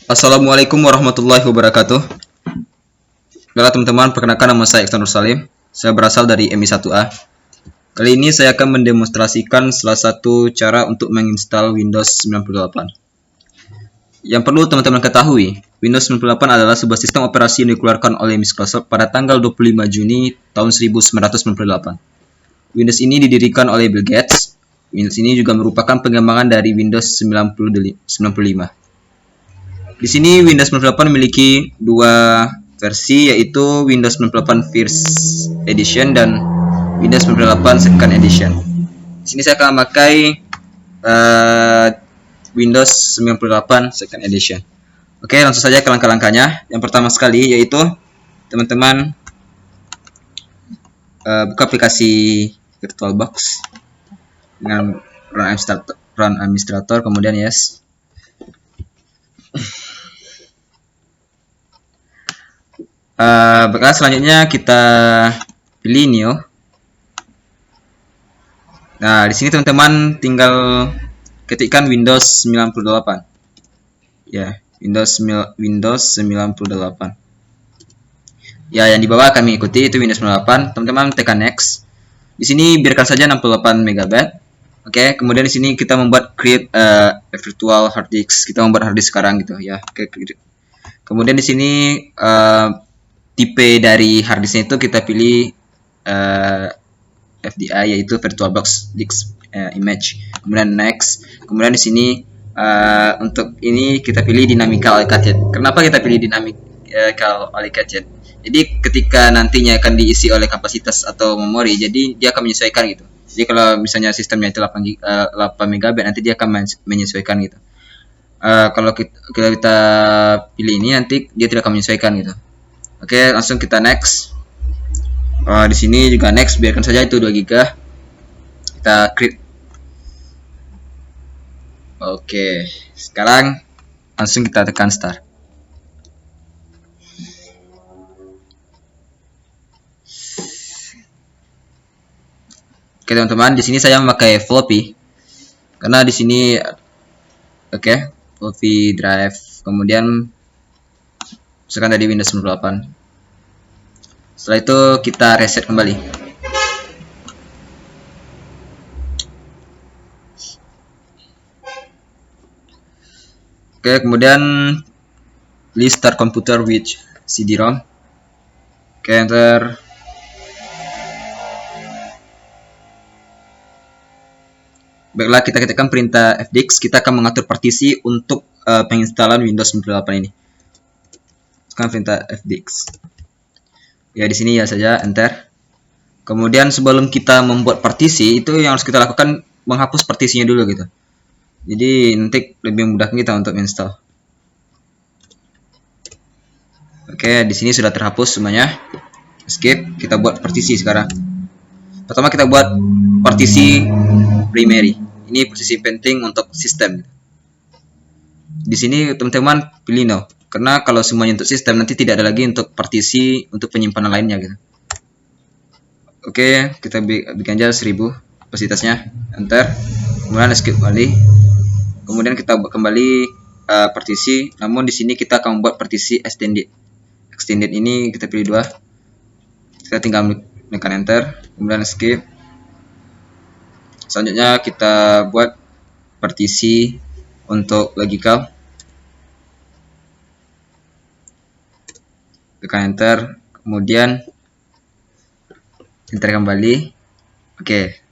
Assalamualaikum warahmatullahi wabarakatuh. Halo teman-teman, perkenalkan nama saya Iksan Nur Salim. Saya berasal dari MI1A. Kali ini saya akan mendemonstrasikan salah satu cara untuk menginstal Windows 98. Yang perlu teman-teman ketahui, Windows 98 adalah sebuah sistem operasi yang dikeluarkan oleh Microsoft pada tanggal 25 Juni tahun 1998. Windows ini didirikan oleh Bill Gates. Windows ini juga merupakan pengembangan dari Windows 95. Di sini Windows 98 memiliki dua versi, yaitu Windows 98 First Edition dan Windows 98 Second Edition. Di sini saya akan memakai Windows 98 Second Edition. Oke, langsung saja ke langkah-langkahnya. Yang pertama sekali yaitu teman-teman buka aplikasi VirtualBox dengan run administrator, kemudian yes. Baiklah, selanjutnya kita pilih new. Nah, di sini teman-teman tinggal ketikkan Windows 98. Ya, Windows 98. Ya, yang di bawah akan mengikuti itu Windows 98. Teman-teman tekan next. Di sini biarkan saja 68 MB. Oke, kemudian di sini kita membuat create a virtual hard disk. Kita membuat hard disk sekarang gitu ya. Oke, kemudian di sini tipe dari hard disknya itu kita pilih FDI, yaitu VirtualBox Disk Image. Kemudian next. Kemudian di sini untuk ini kita pilih dynamical allocated. Kenapa kita pilih dynamical allocated? Jadi ketika nantinya akan diisi oleh kapasitas atau memori, jadi dia akan menyesuaikan gitu. Jadi kalau misalnya sistemnya itu 8 MB, nanti dia akan menyesuaikan gitu. Kalau kita pilih ini, nanti dia tidak akan menyesuaikan gitu. Oke, langsung kita next. Di sini juga next, biarkan saja itu 2 GB. Kita create. Oke, sekarang langsung kita tekan start. Oke teman-teman, di sini saya memakai floppy karena di sini floppy drive. Kemudian misalkan tadi Windows 98. Setelah itu kita reset kembali. Oke, kemudian list start computer with CD-ROM. Oke, enter. Baiklah, kita ketikkan perintah fdix. Kita akan mengatur partisi untuk penginstalan Windows 98 ini. Sekarang perintah fdix. Ya, di sini ya saja enter. Kemudian sebelum kita membuat partisi, itu yang harus kita lakukan menghapus partisinya dulu gitu. Jadi nanti lebih mudah kita untuk install. Oke, di sini sudah terhapus semuanya. Escape, kita buat partisi sekarang. Pertama kita buat partisi primary. Ini posisi penting untuk sistem. Di sini teman-teman pilih no, karena kalau semuanya untuk sistem nanti tidak ada lagi untuk partisi untuk penyimpanan lainnya gitu. Oke, kita bikin aja 1000 kapasitasnya, enter. Kemudian escape kembali. Kemudian kita buat kembali partisi, namun di sini kita akan membuat partisi extended. Extended ini kita pilih 2. Kita tinggal menekan enter, kemudian escape. Selanjutnya kita buat partisi untuk logical. Tekan enter, kemudian enter kembali. Oke.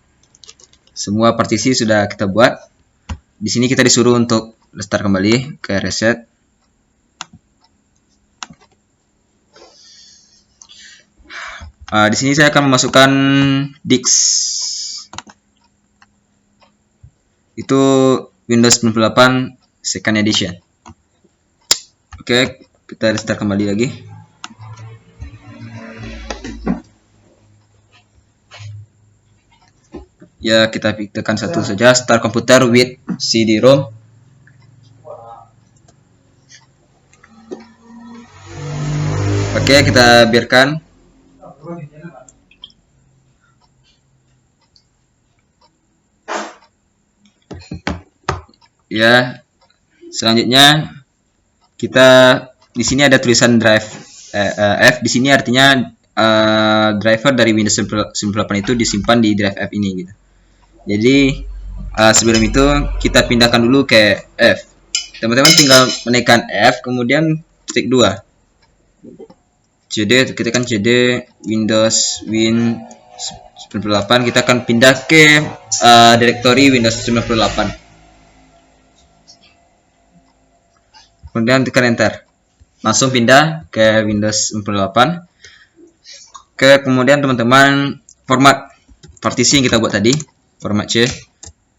Semua partisi sudah kita buat. Di sini kita disuruh untuk restart kembali ke reset. Di sini saya akan memasukkan disk. Itu Windows 98 Second Edition. Oke, kita restart kembali lagi. Ya, kita tekan satu saja, start computer with CD-ROM. Oke, kita biarkan. Ya, Selanjutnya kita di sini ada tulisan drive F. Di sini artinya driver dari Windows 98 itu disimpan di drive F ini gitu. Jadi sebelum itu kita pindahkan dulu ke F. Teman-teman tinggal menekan F, kemudian titik 2. CD, kita kan CD Windows Win 98, kita akan pindah ke directory Windows 98. Kemudian tekan enter. Langsung pindah ke Windows 98. Kemudian teman-teman format partisi yang kita buat tadi, format C.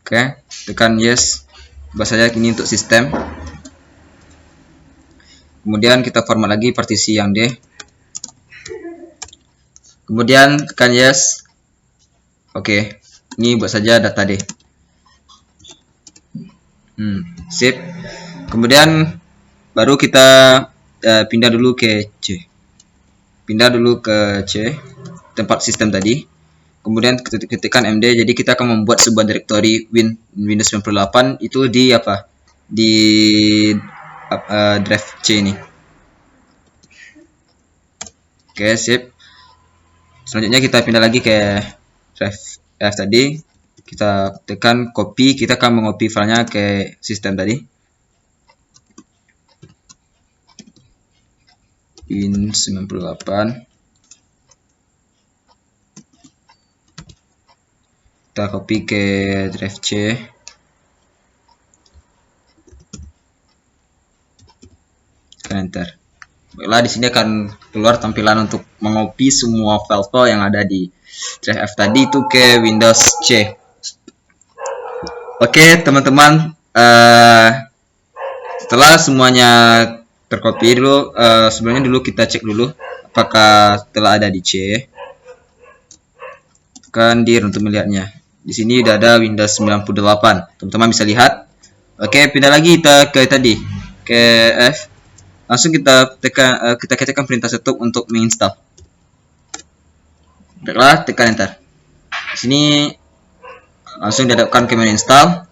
Oke, tekan yes. Bahasanya ini untuk sistem. Kemudian kita format lagi partisi yang D. Kemudian tekan yes. Oke, ini buat saja data D. Sip. Kemudian baru kita pindah dulu ke C. Pindah dulu ke C, tempat sistem tadi. Kemudian ketikkan md. Jadi kita akan membuat sebuah directory Windows 98 itu di apa? Di drive C ini. Oke, sip. Selanjutnya kita pindah lagi ke drive F tadi. Kita tekan copy, kita akan mengcopy filenya ke sistem tadi. Win 98. Kita copy ke drive C. Tekan enter. Baiklah, di sini akan keluar tampilan untuk mengcopy semua file-file yang ada di drive F tadi itu ke Windows C. Oke, teman-teman, setelah semuanya tercopy dulu, sebelumnya dulu kita cek dulu apakah telah ada di C. Tekan dir untuk melihatnya. Di sini udah ada Windows 98. Teman-teman bisa lihat. Oke, pindah lagi kita ke tadi, ke F. Langsung kita ketikkan perintah setup untuk menginstal. Baiklah, tekan enter. Di sini langsung dihadapkan ke menu install.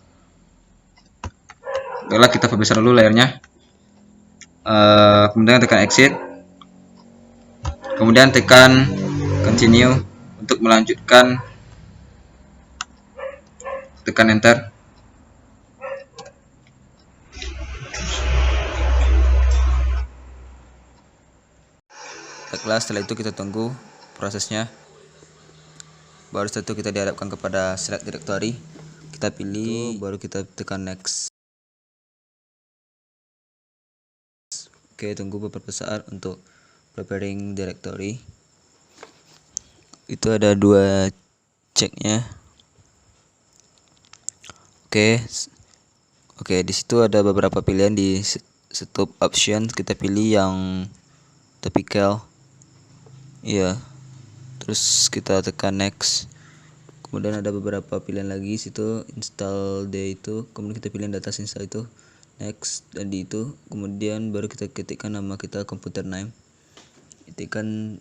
Baiklah, kita perbesar dulu layarnya. Kemudian tekan exit. Kemudian tekan continue untuk melanjutkan. Tekan enter. Baiklah, setelah itu kita tunggu prosesnya. Baru setelah itu kita dihadapkan kepada select directory. Kita pilih, baru kita tekan next. Oke, tunggu beberapa saat untuk preparing directory. Itu ada 2 ceknya. Oke, di situ ada beberapa pilihan di stop option. Kita pilih yang typical. Iya. Terus kita tekan next. Kemudian ada beberapa pilihan lagi situ, install D itu. Kemudian kita pilih data install itu. Next, dan di itu. Kemudian baru kita ketikkan nama kita, computer name. Ketikkan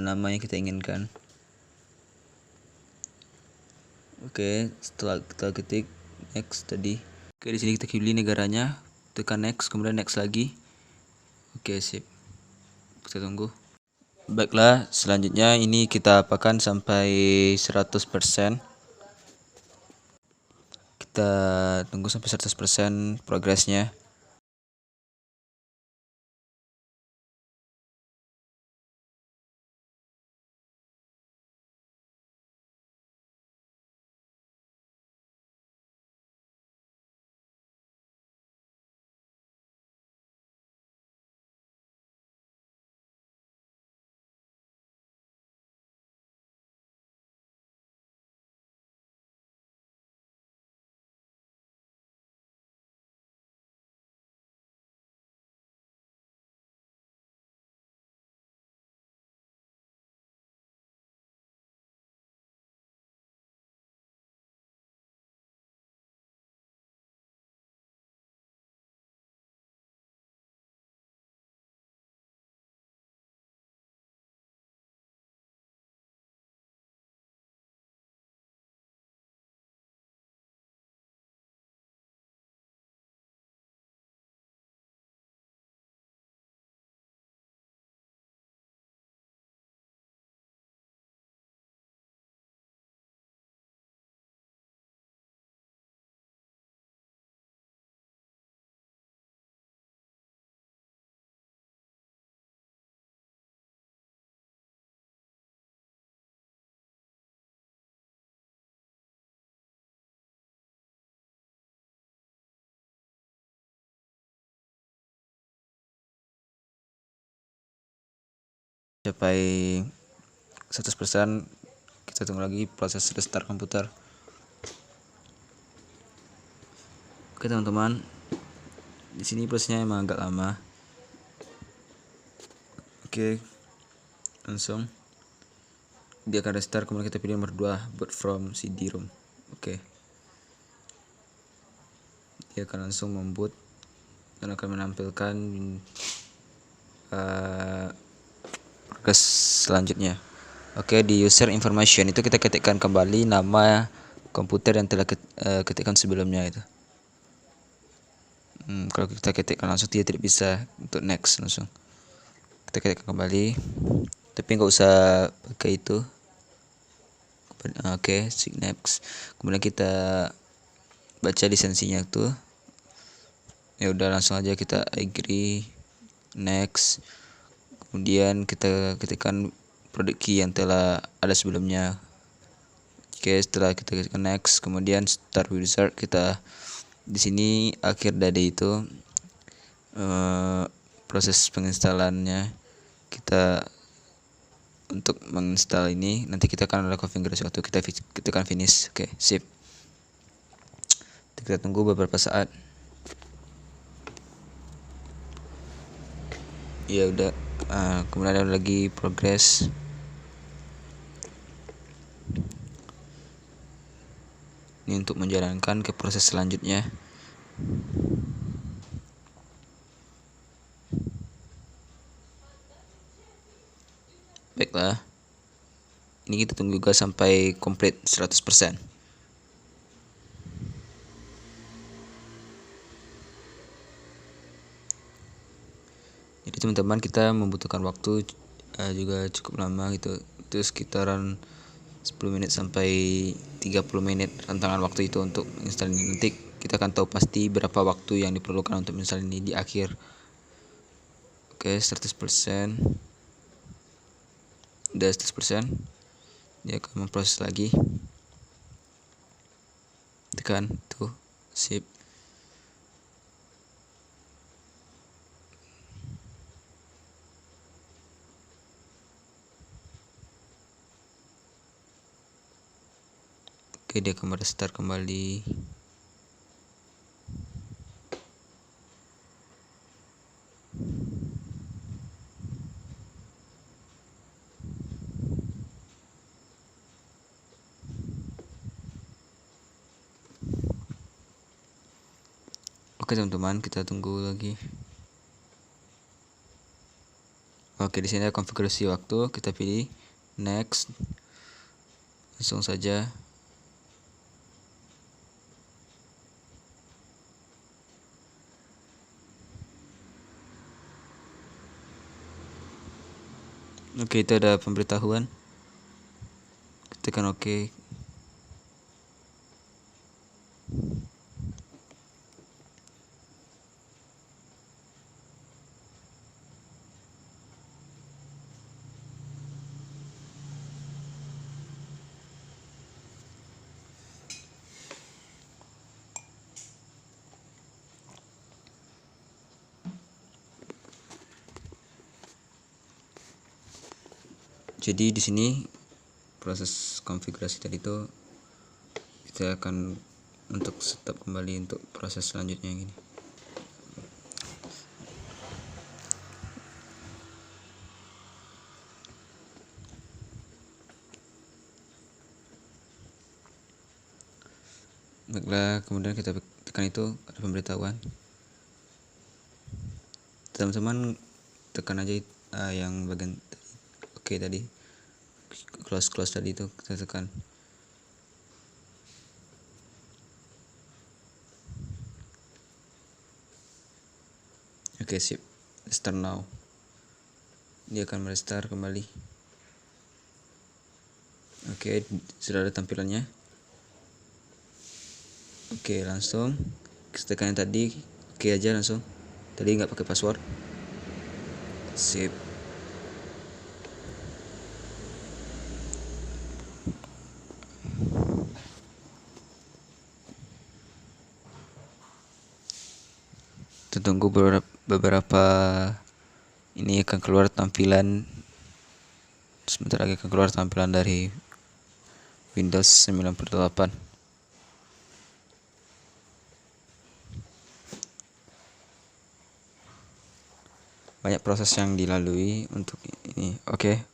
nama yang kita inginkan. Oke, setelah kita ketik next tadi. Oke, di sini kita pilih negaranya, tekan next, kemudian next lagi. Oke, sip. Kita tunggu. Baiklah, selanjutnya ini kita apakan sampai 100%. Kita tunggu sampai 100% progresnya. Sampai 100%, kita tunggu lagi proses restart komputer. Oke teman-teman, di sini prosesnya emang agak lama. Oke, langsung dia akan restart, kemudian kita pilih nomor 2, boot from CD-ROM. Oke, dia akan langsung memboot dan akan menampilkan progres selanjutnya. Oke, di user information itu kita ketikkan kembali nama komputer yang telah ketikkan sebelumnya itu. Kalau kita ketikkan langsung dia tidak bisa untuk next langsung. Kita ketikkan kembali, tapi nggak usah pakai itu. Oke, next. Kemudian kita baca lisensinya tuh. Ya udah, langsung aja kita agree, next. Kemudian kita ketikkan produk key yang telah ada sebelumnya. Oke, setelah kita ketikkan next, kemudian start wizard, kita di sini akhir dari itu proses penginstalannya. Kita untuk menginstal ini nanti kita akan melakukan konfigurasi waktu kita ketikkan finish. Oke, sip. Kita tunggu beberapa saat. Ya udah, kemudian ada lagi progress. Ini untuk menjalankan ke proses selanjutnya. Baiklah, ini kita tunggu juga sampai komplit 100%. Jadi teman-teman, kita membutuhkan waktu juga cukup lama gitu. Itu sekitaran 10 menit sampai 30 menit rentangan waktu itu untuk install ini. Nanti kita akan tahu pasti berapa waktu yang diperlukan untuk install ini di akhir. Oke, 100%. Udah 100%. Dia akan memproses lagi. Tekan tuh, sip. Oke, dia akan restart kembali. Oke teman-teman, kita tunggu lagi. Oke, di sini ada konfigurasi waktu, kita pilih next. Langsung saja. Oke, itu ada pemberitahuan. Tekan oke. Jadi di sini proses konfigurasi tadi itu kita akan untuk stop kembali untuk proses selanjutnya gini. Baiklah, kemudian kita tekan itu, ada pemberitahuan. Teman-teman tekan aja yang bagian oke tadi, close tadi itu kita tekan. Oke, sip. Restart now. Dia akan merestart kembali. Oke, sudah ada tampilannya. Oke, langsung kita tekan yang tadi. Oke aja langsung. Tadi nggak pakai password. Sip. Tunggu beberapa ini akan keluar tampilan Sebentar lagi akan keluar tampilan dari Windows 98. Banyak proses yang dilalui untuk ini. Oke.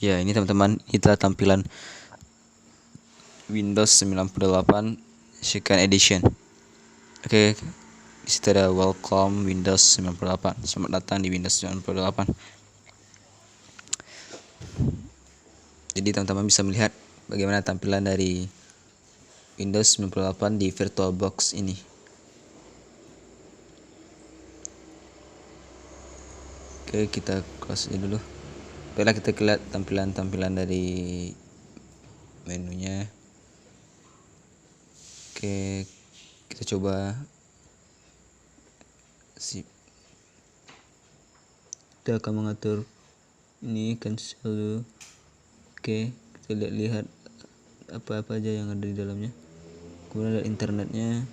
Ya, ini teman-teman, kita tampilan Windows 98 Second Edition. Oke. Di situ ada welcome Windows 98. Selamat datang di Windows 98. Jadi teman-teman bisa melihat bagaimana tampilan dari Windows 98 di VirtualBox ini. Oke, kita close ini dulu. Baiklah, kita lihat tampilan-tampilan dari menunya. Oke, kita coba kita akan mengatur ini cancel dulu. Oke, kita lihat apa aja yang ada di dalamnya. Kemudian ada internetnya.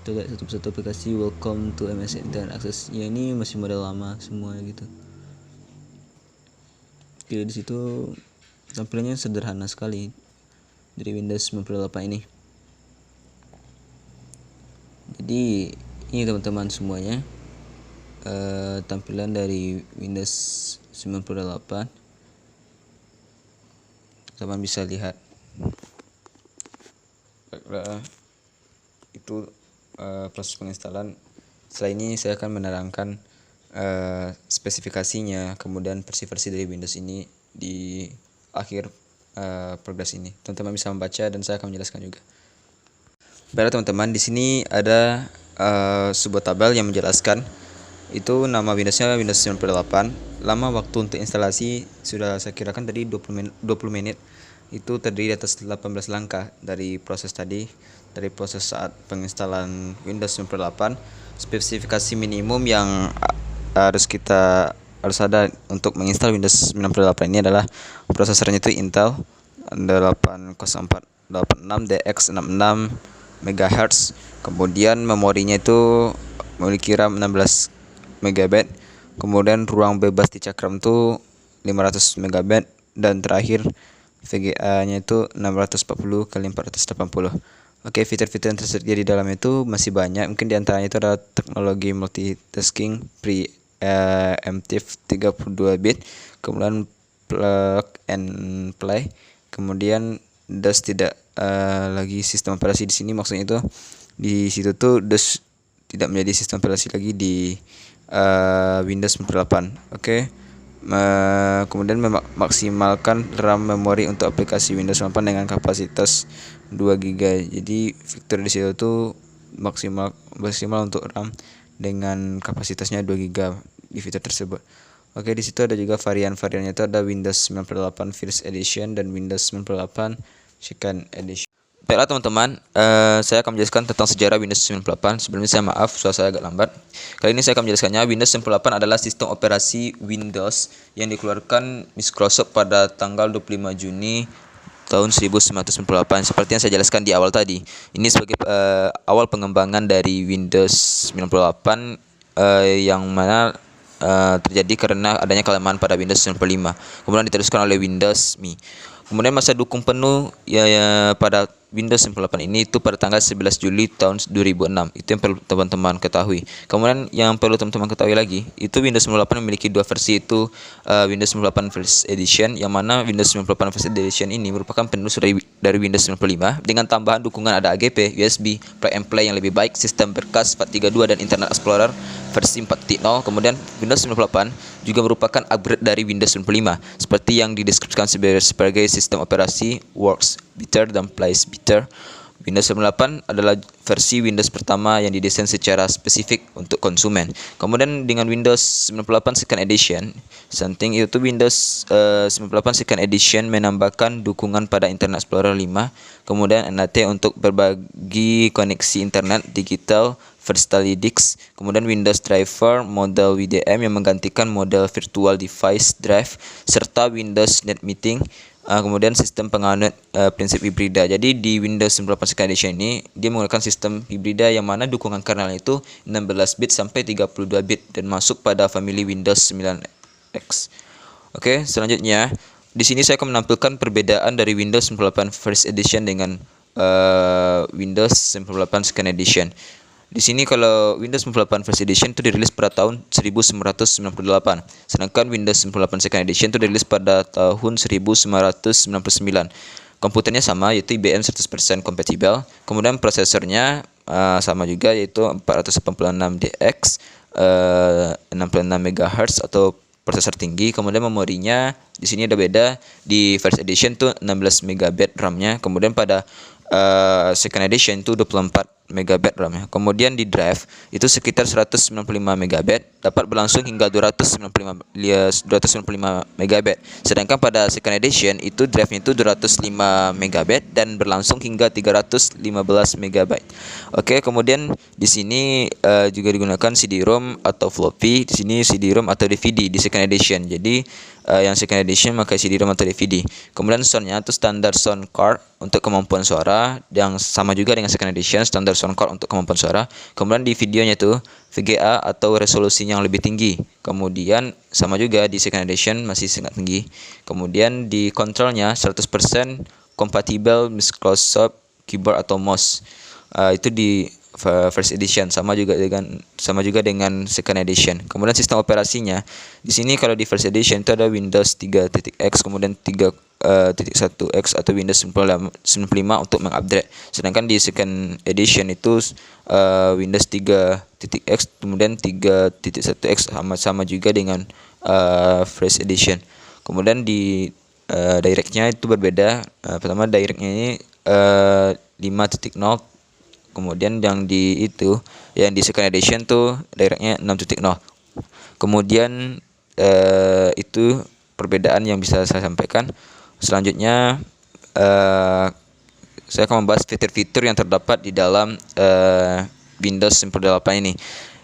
Kita lihat satu-satu aplikasi. Welcome to MS Internet Access. Ya, ini masih model lama semua gitu. Oke, di situ tampilannya sederhana sekali dari Windows 98 ini. Jadi ini teman-teman semuanya tampilan dari Windows 98. Teman bisa lihat. Itu proses penginstalan. Setelah ini saya akan menerangkan spesifikasinya, kemudian versi-versi dari Windows ini di akhir progres ini. Teman-teman bisa membaca dan saya akan menjelaskan juga. Baiklah teman-teman, di sini ada sebuah tabel yang menjelaskan itu nama Windowsnya Windows 98. Lama waktu untuk instalasi sudah saya kirakan tadi 20 menit. Itu terdiri atas 18 langkah dari proses tadi, dari proses saat penginstalan Windows 98. Spesifikasi minimum yang harus ada untuk menginstal Windows 98 ini adalah prosesornya itu Intel 8046DX66 MHz. Kemudian memorinya itu memiliki RAM 16 MB. Kemudian ruang bebas di cakram itu 500 MB, dan terakhir VGA-nya itu 640 x 480. Oke, fitur-fitur yang tersedia di dalam itu masih banyak. Mungkin diantaranya itu adalah teknologi multitasking preemptive 32 bit, kemudian plug and play, kemudian DOS tidak lagi sistem operasi di sini. Maksudnya itu di situ tuh DOS tidak menjadi sistem operasi lagi di Windows 98. Oke. Kemudian memaksimalkan RAM memori untuk aplikasi Windows 98 dengan kapasitas 2 GB. Jadi fitur di situ tuh maksimal untuk RAM dengan kapasitasnya 2 GB di fitur tersebut. Oke, di situ ada juga varian-variannya, itu ada Windows 98 First Edition dan Windows 98 Second Edition. Baiklah teman-teman, saya akan menjelaskan tentang sejarah Windows 98. Sebelumnya saya maaf, suara saya agak lambat. Kali ini saya akan menjelaskannya. Windows 98 adalah sistem operasi Windows yang dikeluarkan Microsoft pada tanggal 25 Juni tahun 1998. Seperti yang saya jelaskan di awal tadi, ini sebagai awal pengembangan dari Windows 98 yang mana terjadi karena adanya kelemahan pada Windows 95. Kemudian diteruskan oleh Windows Me. Kemudian masa dukung penuh pada Windows 98 ini itu pada tanggal 11 Juli tahun 2006. Itu yang perlu teman-teman ketahui. Kemudian yang perlu teman-teman ketahui lagi, itu Windows 98 memiliki dua versi, itu Windows 98 First Edition, yang mana Windows 98 First Edition ini merupakan penerus dari Windows 95 dengan tambahan dukungan ada AGP, USB, plug and play yang lebih baik, sistem berkas FAT32 dan Internet Explorer versi 4.0. Kemudian Windows 98 juga merupakan upgrade dari Windows 95 seperti yang dideskripsikan sebagai sistem operasi works better dan plays better. Windows 98 adalah versi Windows pertama yang didesain secara spesifik untuk konsumen. Kemudian dengan Windows 98 Second Edition, itu Windows 98 Second Edition menambahkan dukungan pada Internet Explorer 5, kemudian NAT untuk berbagi koneksi internet digital Versatile Disk, kemudian Windows Driver model WDM yang menggantikan model Virtual Device Drive, serta Windows Net Meeting. Kemudian sistem penganut prinsip hibrida. Jadi di Windows 98 Second Edition ini dia menggunakan sistem hibrida yang mana dukungan kernel itu 16 bit sampai 32 bit dan masuk pada famili Windows 9X. Oke, selanjutnya di sini saya akan menampilkan perbedaan dari Windows 98 First Edition dengan Windows 98 Second Edition. Di sini kalau Windows 98 First Edition itu dirilis pada tahun 1998, sedangkan Windows 98 Second Edition itu dirilis pada tahun 1999. Komputernya sama, yaitu IBM 100% kompatibel. Kemudian prosesornya sama juga, yaitu 486DX 66 MHz atau prosesor tinggi. Kemudian memorinya di sini ada beda. Di First Edition tuh 16 MB RAM-nya. Kemudian pada Second Edition itu 24 MB RAM-nya. Kemudian di drive itu sekitar 195 MB, dapat berlangsung hingga 295 MB. Sedangkan pada Second Edition itu drive-nya itu 205 MB dan berlangsung hingga 315 MB. Oke, kemudian di sini juga digunakan CD-ROM atau floppy. Di sini CD-ROM atau DVD di Second Edition. Jadi yang Second Edition memakai CD-ROM atau DVD. Kemudian soundnya itu standar sound card untuk kemampuan suara, yang sama juga dengan Second Edition, standar sound card untuk kemampuan suara. Kemudian di videonya itu VGA atau resolusinya yang lebih tinggi. Kemudian sama juga di Second Edition masih sangat tinggi. Kemudian di kontrolnya 100% kompatibel Microsoft keyboard atau mouse. Itu di First Edition, sama juga dengan Second Edition. Kemudian sistem operasinya di sini kalau di First Edition itu ada Windows 3.x, kemudian 3.1x atau Windows 95 untuk mengupgrade. Sedangkan di Second Edition itu Windows 3.x kemudian 3.1x, sama juga dengan First Edition. Kemudian di directnya itu berbeda. Pertama directnya ini 5.0. Kemudian yang di Second Edition tuh directnya 6.0. Kemudian itu perbedaan yang bisa saya sampaikan. Selanjutnya saya akan membahas fitur-fitur yang terdapat di dalam Windows 98 ini.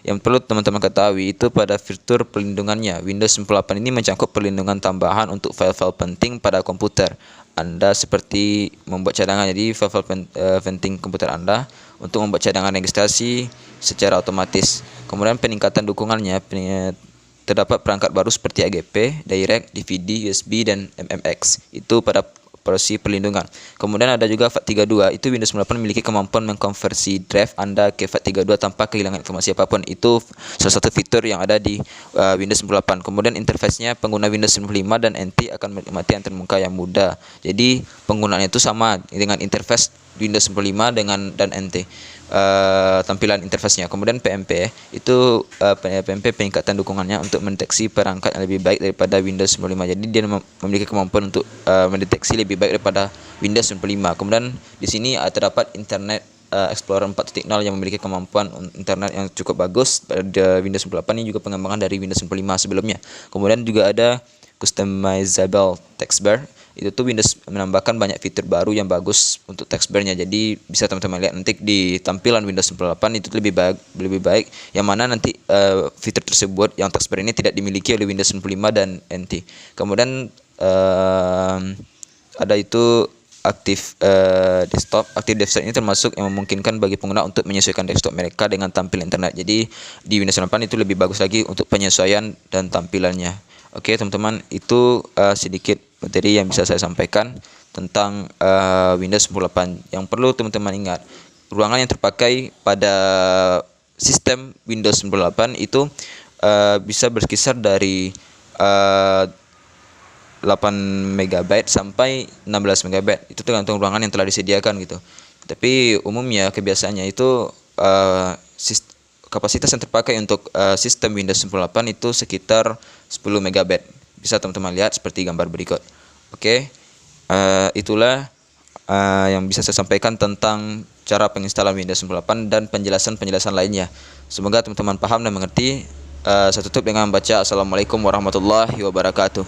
Yang perlu teman-teman ketahui itu pada fitur perlindungannya. Windows 98 ini mencakup perlindungan tambahan untuk file-file penting pada komputer Anda, seperti membuat cadangan. Jadi file-file penting komputer Anda untuk membuat cadangan registrasi secara otomatis. Kemudian peningkatan dukungannya, terdapat perangkat baru seperti AGP, Direct, DVD, USB, dan MMX. Itu pada operasi perlindungan. Kemudian ada juga FAT32. Itu Windows 98 memiliki kemampuan mengkonversi drive Anda ke FAT32 tanpa kehilangan informasi apapun. Itu salah satu fitur yang ada di Windows 98. Kemudian interface-nya, pengguna Windows 95 dan NT akan menikmati yang terbuka yang mudah. Jadi penggunaannya itu sama dengan interface Windows 95 dan NT. Tampilan interface-nya. Kemudian PMP itu PMP peningkatan dukungannya untuk mendeteksi perangkat yang lebih baik daripada Windows 95. Jadi dia memiliki kemampuan untuk mendeteksi lebih baik daripada Windows 95. Kemudian di sini terdapat Internet Explorer 4.0 yang memiliki kemampuan internet yang cukup bagus. Pada Windows 98 ini juga pengembangan dari Windows 95 sebelumnya. Kemudian juga ada customizable text bar. Itu tuh Windows menambahkan banyak fitur baru yang bagus untuk text bar-nya. Jadi bisa teman-teman lihat nanti di tampilan Windows 98 itu lebih baik yang mana nanti fitur tersebut yang text bar ini tidak dimiliki oleh Windows 95 dan NT. Kemudian ada itu aktif desktop. Aktif desktop ini termasuk yang memungkinkan bagi pengguna untuk menyesuaikan desktop mereka dengan tampilan internet. Jadi di Windows 98 itu lebih bagus lagi untuk penyesuaian dan tampilannya. Oke teman-teman, itu sedikit materi yang bisa saya sampaikan tentang Windows 98. Yang perlu teman-teman ingat, ruangan yang terpakai pada sistem Windows 98 itu bisa berkisar dari 8 MB sampai 16 MB. Itu tergantung ruangan yang telah disediakan gitu. Tapi umumnya kebiasaannya itu kapasitas yang terpakai untuk sistem Windows 98 itu sekitar 10 MB. Bisa teman-teman lihat seperti gambar berikut. Oke, itulah yang bisa saya sampaikan tentang cara penginstalan Windows 98 dan penjelasan-penjelasan lainnya. Semoga teman-teman paham dan mengerti. Saya tutup dengan membaca Assalamualaikum warahmatullahi wabarakatuh.